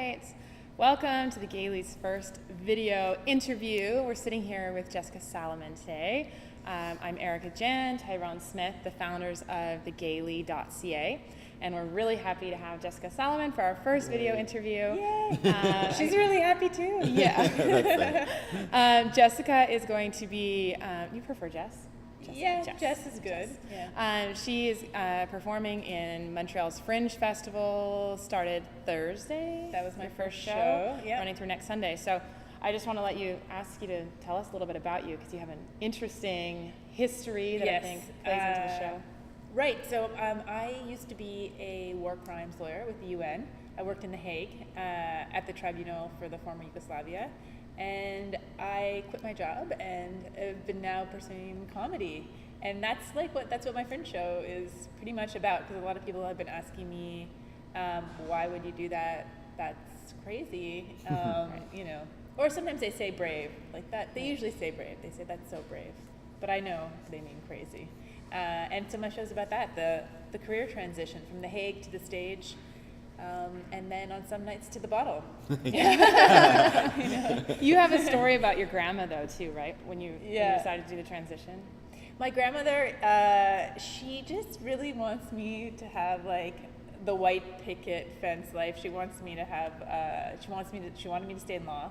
right. Welcome to the Gaily's first video interview. We're sitting here with Jessica Salomon today. I'm Erica Jan, Tyrone Smith, the founders of the Gaily.ca, and we're really happy to have Jessica Salomon for our first video interview. Yay! She's really happy too. Yeah. Jessica is going to be, you prefer Jess? Jess is good. Yeah. She is performing in Montreal's Fringe Festival, started Thursday. That was my first show, yep. Running through next Sunday. So I just want to ask you to tell us a little bit about you, because you have an interesting history that I think plays into the show. Right, so I used to be a war crimes lawyer with the UN. I worked in The Hague at the Tribunal for the former Yugoslavia. And I quit my job and have been now pursuing comedy. And that's what my Fringe show is pretty much about, because a lot of people have been asking me, why would you do that? That's crazy. You know, or sometimes they say brave, like that. They usually say brave. They say that's so brave. But I know they mean crazy. And so my show's about that, the career transition from The Hague to the stage. And then on some nights to the bottle. You have a story about your grandma, though, too, right? When you decided to do the transition. My grandmother, she just really wants me to have like the white picket fence life. She wants me to have. She wanted me to stay in law.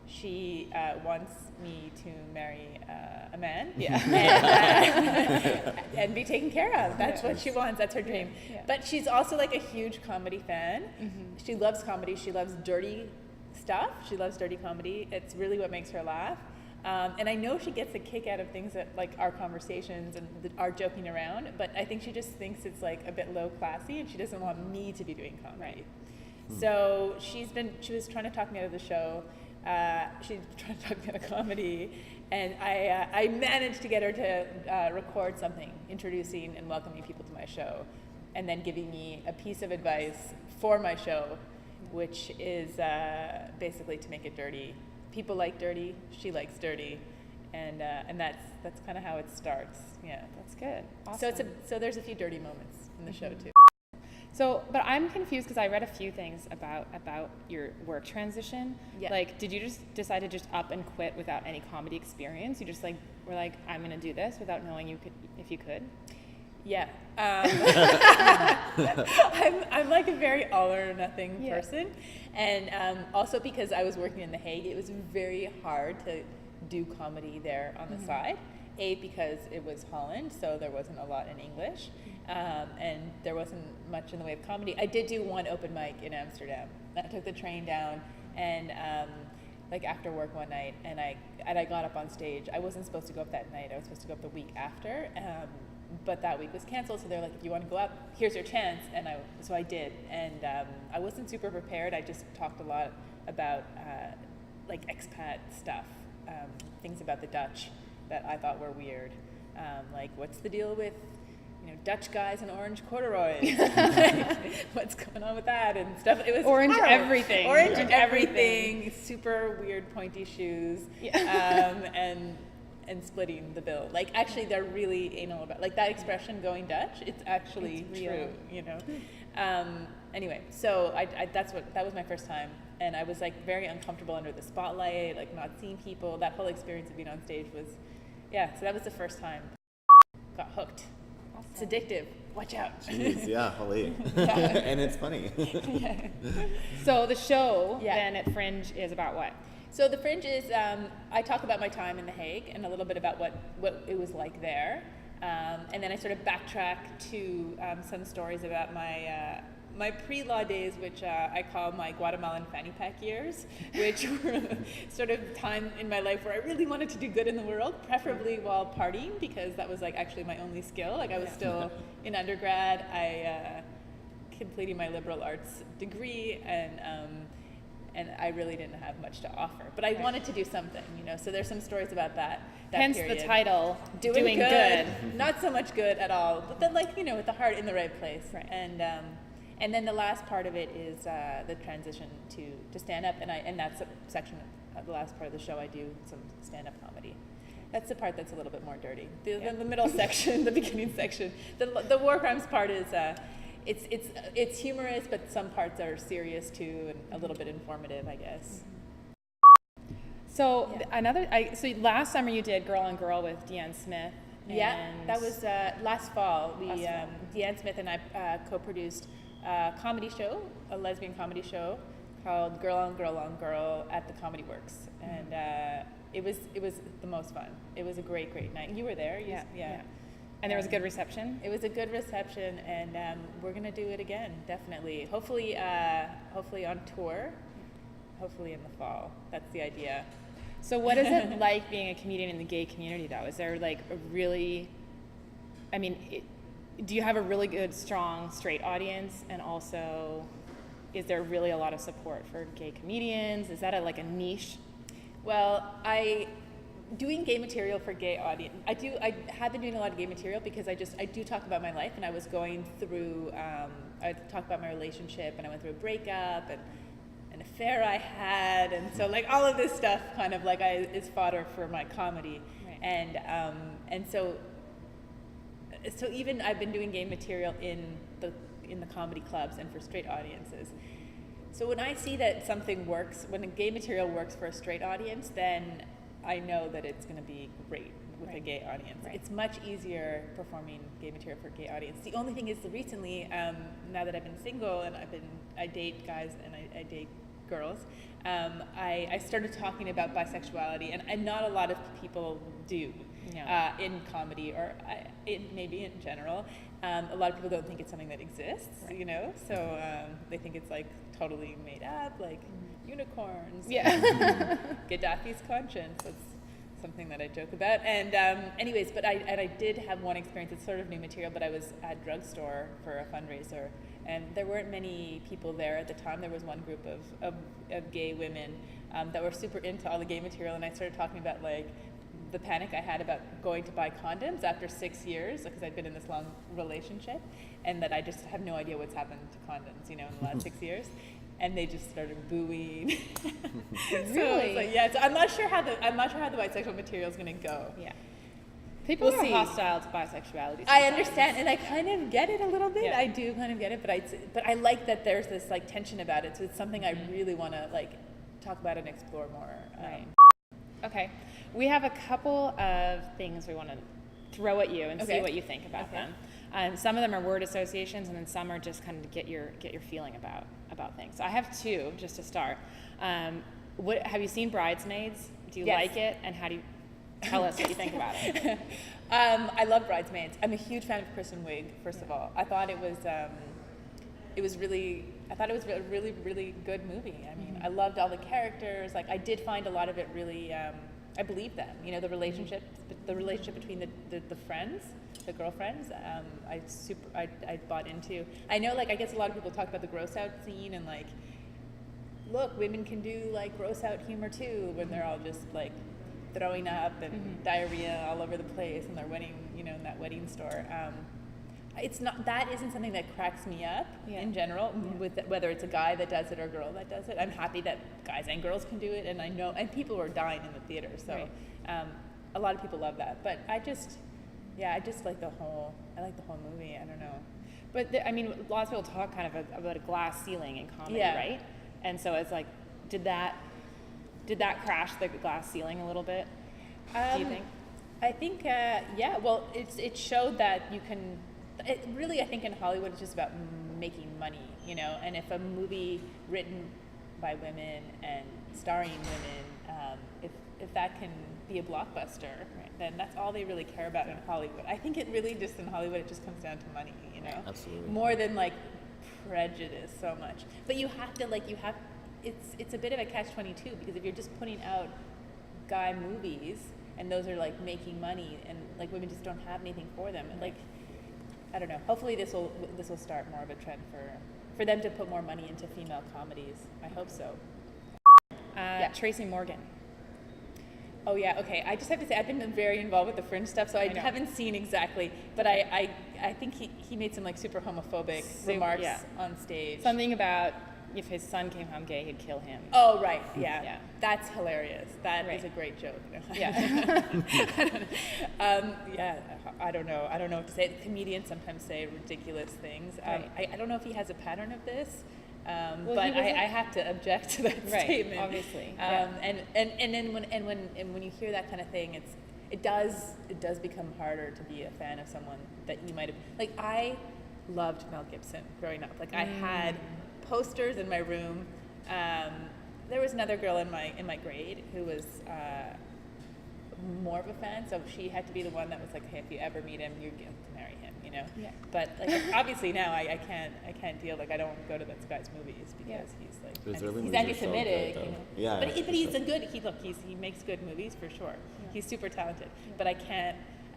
She wants me to marry a man, and be taken care of. That's what she wants. That's her dream. Yeah. But she's also like a huge comedy fan. Mm-hmm. She loves comedy. She loves dirty stuff. She loves dirty comedy. It's really what makes her laugh. And I know she gets a kick out of things that like our conversations and our joking around. But I think she just thinks it's like a bit low classy, and she doesn't want me to be doing comedy. Right. So she was trying to talk me out of the show. She's trying to talk me out of comedy, and I managed to get her to record something introducing and welcoming people to my show, and then giving me a piece of advice for my show, which is basically to make it dirty. People like dirty, she likes dirty, and that's kind of how it starts. Yeah, that's good. Awesome. So there's a few dirty moments in the show too. So, but I'm confused because I read a few things about your work transition. Yeah. Like, did you just decide to just up and quit without any comedy experience? You just were like, I'm going to do this without knowing if you could? Yeah. I'm like a very all or nothing person. And also because I was working in The Hague, it was very hard to do comedy there on the side. Because it was Holland, so there wasn't a lot in English, and there wasn't much in the way of comedy. I did do one open mic in Amsterdam. I took the train down, and like after work one night, and I got up on stage. I wasn't supposed to go up that night. I was supposed to go up the week after, but that week was canceled. So they're like, if you want to go up, here's your chance. And so I did, and I wasn't super prepared. I just talked a lot about like expat stuff, things about the Dutch that I thought were weird, like what's the deal with, Dutch guys in orange corduroys? What's going on with that and stuff? It was orange horrible. Everything. Orange everything. Super weird pointy shoes, and splitting the bill. Like actually, they're really anal about like that expression "going Dutch." It's actually true, Anyway, so that was my first time. And I was like very uncomfortable under the spotlight, like not seeing people. That whole experience of being on stage was, so that was the first time. Got hooked. Awesome. It's addictive. Watch out. Jeez, yeah, holy. And it's funny. So the show then at Fringe is about what? So the Fringe is, I talk about my time in The Hague and a little bit about what it was like there. And then I sort of backtrack to some stories about my pre-law days, which I call my Guatemalan fanny pack years, which were sort of time in my life where I really wanted to do good in the world, preferably while partying, because that was like actually my only skill. Like I was still in undergrad, I completing my liberal arts degree, and I really didn't have much to offer. But I wanted to do something, so there's some stories about that Hence period. The title, Doing Good. Not so much good at all, but then with the heart in the right place. Right. And then the last part of it is the transition to stand-up, and that's a section of the last part of the show. I do some stand-up comedy. That's the part that's a little bit more dirty. The middle section, the beginning section, the war crimes part is it's humorous, but some parts are serious too, and a little bit informative, I guess. So so last summer you did Girl on Girl with Deanne Smith. Yeah, that was last fall. Deanne Smith and I co-produced a comedy show, a lesbian comedy show called Girl on Girl on Girl at the Comedy Works, and it was the most fun. It was a great night. You were there. Yeah. And there was a good reception? It was a good reception, and we're going to do it again, definitely. Hopefully on tour, hopefully in the fall. That's the idea. So what is it like being a comedian in the gay community, though? Is there like a really, do you have a really good, strong, straight audience? And also, is there really a lot of support for gay comedians? Is that a niche? Well, doing gay material for gay audience. I have been doing a lot of gay material because I do talk about my life, and I was going through, I talk about my relationship, and I went through a breakup, and an affair I had, and so all of this stuff kind of is fodder for my comedy. Right. And so even I've been doing gay material in the comedy clubs and for straight audiences. So when I see that something works, when a gay material works for a straight audience, then I know that it's going to be great with a gay audience. Right. It's much easier performing gay material for a gay audience. The only thing is that recently, now that I've been single and I date guys and I date girls, I started talking about bisexuality, and not a lot of people do in comedy or maybe in general. A lot of people don't think it's something that exists, so they think it's totally made up, unicorns. Yeah. Gaddafi's conscience. That's something that I joke about. And anyways, but I did have one experience. It's sort of new material, but I was at a drugstore for a fundraiser, and there weren't many people there at the time. There was one group of gay women that were super into all the gay material, and I started talking about the panic I had about going to buy condoms after 6 years, because I'd been in this long relationship, and that I just have no idea what's happened to condoms, in the last 6 years. And they just started booing. Really? So I'm not sure how the bisexual material is going to go. Yeah. People are hostile to bisexuality sometimes. I understand, and I kind of get it a little bit. Yeah. I do kind of get it, but I like that there's this tension about it. So it's something I really want to talk about and explore more. Right. Okay. We have a couple of things we want to throw at you and see what you think about them. Some of them are word associations, and then some are just kind of to get your feeling about things. So I have two just to start. Have you seen Bridesmaids? Do you like it? And how do you tell us what you think about it? I love Bridesmaids. I'm a huge fan of Kristen Wiig. First of all, I thought it was a really, really good movie. I mean, I loved all the characters. I did find a lot of it really. I believe them. The relationship between the friends, the girlfriends. I bought into. I know, I guess a lot of people talk about the gross out scene and look, women can do gross out humor too when they're all just throwing up and diarrhea all over the place in their wedding, in that wedding store. That isn't something that cracks me up in general, with whether it's a guy that does it or a girl that does it. I'm happy that guys and girls can do it, and I know, and people were dying in the theater, so a lot of people love that. But I just like the whole movie. I don't know. But lots of people talk kind of about a glass ceiling in comedy, right? And so it's did that crash the glass ceiling a little bit? Do you think? I think, well, it showed that you can. It really, I think in Hollywood, it's just about making money, and if a movie written by women and starring women, if that can be a blockbuster, then that's all they really care about in Hollywood. I think it really just in Hollywood, it just comes down to money, Absolutely. More than prejudice so much. But you have to it's a bit of a catch-22, because if you're just putting out guy movies and those are making money, and women just don't have anything for them, and I don't know. Hopefully this will start more of a trend for them to put more money into female comedies. I hope so. Tracy Morgan. Oh yeah, okay. I just have to say I've been very involved with the Fringe stuff, so I haven't seen exactly, but I think he made some super homophobic remarks on stage. Something about if his son came home gay, he'd kill him. Oh, right. Yeah. Yeah. That's hilarious. That Right. is a great joke. Yeah. Yeah. I don't know. I don't know what to say. Comedians sometimes say ridiculous things. Right. I don't know if he has a pattern of this. Well, But he wasn't- I have to object to that Right, statement. obviously. And then when you hear that kind of thing, it does become harder to be a fan of someone that you might have, like, I loved Mel Gibson growing up. Like, I had posters in my room. There was another girl in my grade who was more of a fan, so she had to be the one that was like, hey, if you ever meet him, you get to marry him, you know. Yeah. But like, obviously now I can't deal. Like, I don't go to that guy's movies because he's like, Those and early he's movies are so anti-Semitic, good, you know. though. Yeah, But for he's sure. a good. He makes good movies for sure. He's super talented. But I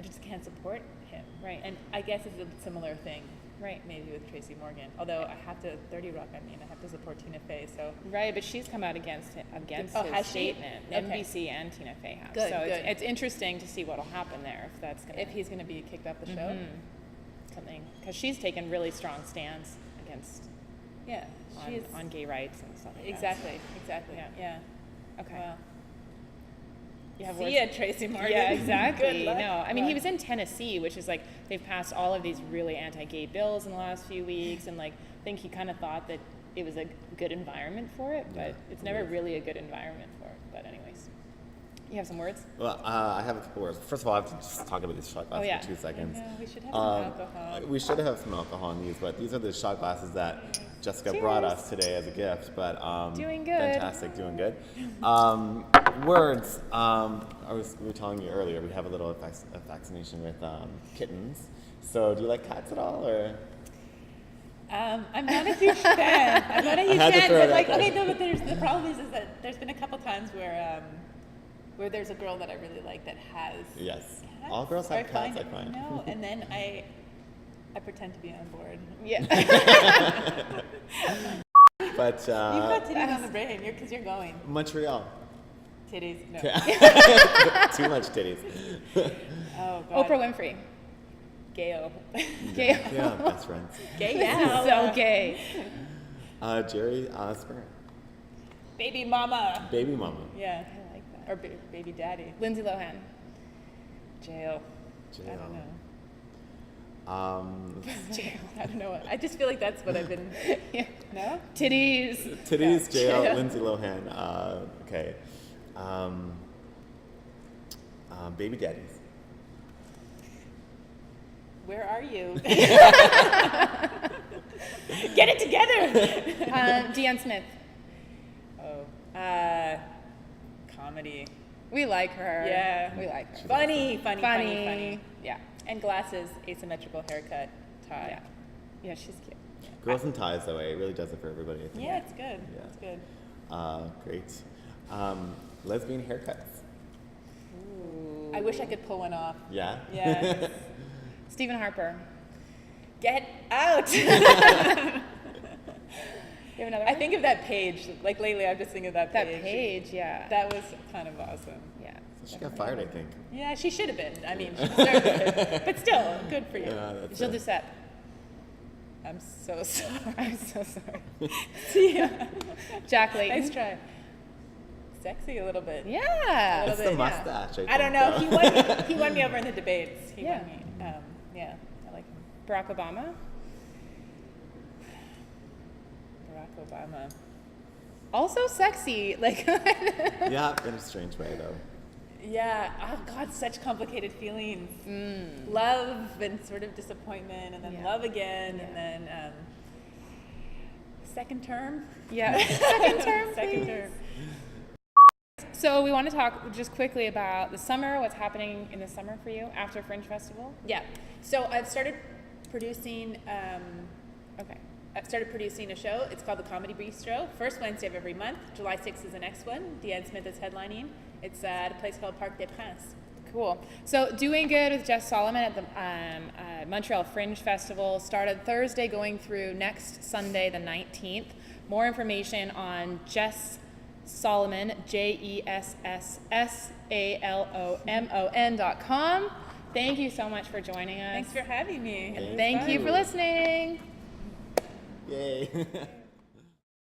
just can't support him. Right. And I guess it's a similar thing. Right. Maybe with Tracy Morgan. Although I have to 30 Rock. I mean, I have to support Tina Fey. So. Right, but she's come out against Oh, his has she? statement. Okay. NBC and Tina Fey have. Good, so good. It's interesting to see what'll happen there if that's gonna If he's going to be kicked off the show. something, because she's taken really strong stands against Yeah. She's on gay rights and stuff like exactly. Yeah. Yeah. that. Okay. Well, You have see words- ya, Tracy Morgan. Yeah, Good exactly. luck. No, I mean, he Well, was in Tennessee, which is like they've passed all of these really anti-gay bills in the last few weeks, and like I think he kind of thought that it was a good environment for it, but it's never really a good environment for it. But anyways, you have some words. Well, I have a couple words. First of all, I have to just talk about these shot glasses yeah. for 2 seconds. No, we should have some alcohol. We should have some alcohol in these, but these are the shot glasses that Jessica brought us today as a gift. But Doing good. Fantastic, doing good. Words. We were telling you earlier, we have a little vaccination with kittens. So, do you like cats at all, or? I'm not a huge fan. I'm not a huge had to fan, throw but it like, out there. okay, no, but the problem is that there's been a couple times where there's a girl that I really like that has Yes. cats. All girls have or cats, I find. No, and then I pretend to be on board. Yeah. But You've got titties on the brain, because you're going. Montreal. Titties, no. Too much titties. Oh, God. Oprah Winfrey. Gayle. Gay. Yeah, best friends. Gay now. So gay. Jerry Osborne. Baby mama. Baby mama. Yeah. I like that. Or baby daddy. Lindsay Lohan. Jail. Jail. I don't know. Jail. I don't know. I just feel like that's what I've been. Yeah. No? Titties. Titties, jail, Jail. Lindsay Lohan. Okay. Baby daddies. Where are you? Get it together. Deanne Smith. Oh. Comedy. We like her. Yeah. We like her. Funny. Yeah. And glasses, asymmetrical haircut, tie. Yeah, she's cute. Girls in ties, though, it really does it for everybody. I think. Yeah, it's good. Yeah. It's good. Great. Lesbian haircuts. Ooh. I wish I could pull one off. Yeah? Yeah. Stephen Harper. Get out. You have another I one? think of that page. Like lately, I'm just thinking of that That page. page, yeah. That was kind of awesome. Yeah. She got fired, I think. Yeah, she should have been. I mean, she deserved it. But still, good for you. Yeah, that's Gilles it. Duceppe. I'm so sorry. I'm so sorry. Yeah. Jack Layton. Nice try. Sexy a little bit. Yeah. It's the bit, yeah. mustache, I don't know. He won me over in the debates. He Yeah. won me. Yeah, I like him. Barack Obama. Barack Obama. Also sexy. Like Yeah, in a strange way, though. Yeah. Oh God, such complicated feelings. Love and sort of disappointment, and then Yeah. love again, Yeah. and then second term. Yeah. Second term. Second please. term. So we want to talk just quickly about the summer, what's happening in the summer for you after Fringe Festival. Yeah. So I've started producing. Okay. I've started producing a show. It's called the Comedy Bistro. First Wednesday of every month. July 6th is the next one. Deanne Smith is headlining. It's at a place called Parc des Princes. Cool. So Doing Good with Jess Salomon at the Montreal Fringe Festival started Thursday going through next Sunday, the 19th. More information on Jess Salomon, JESSSALOMON.com. Thank you so much for joining us. Thanks for having me. Thanks. Thank you for listening. Yay.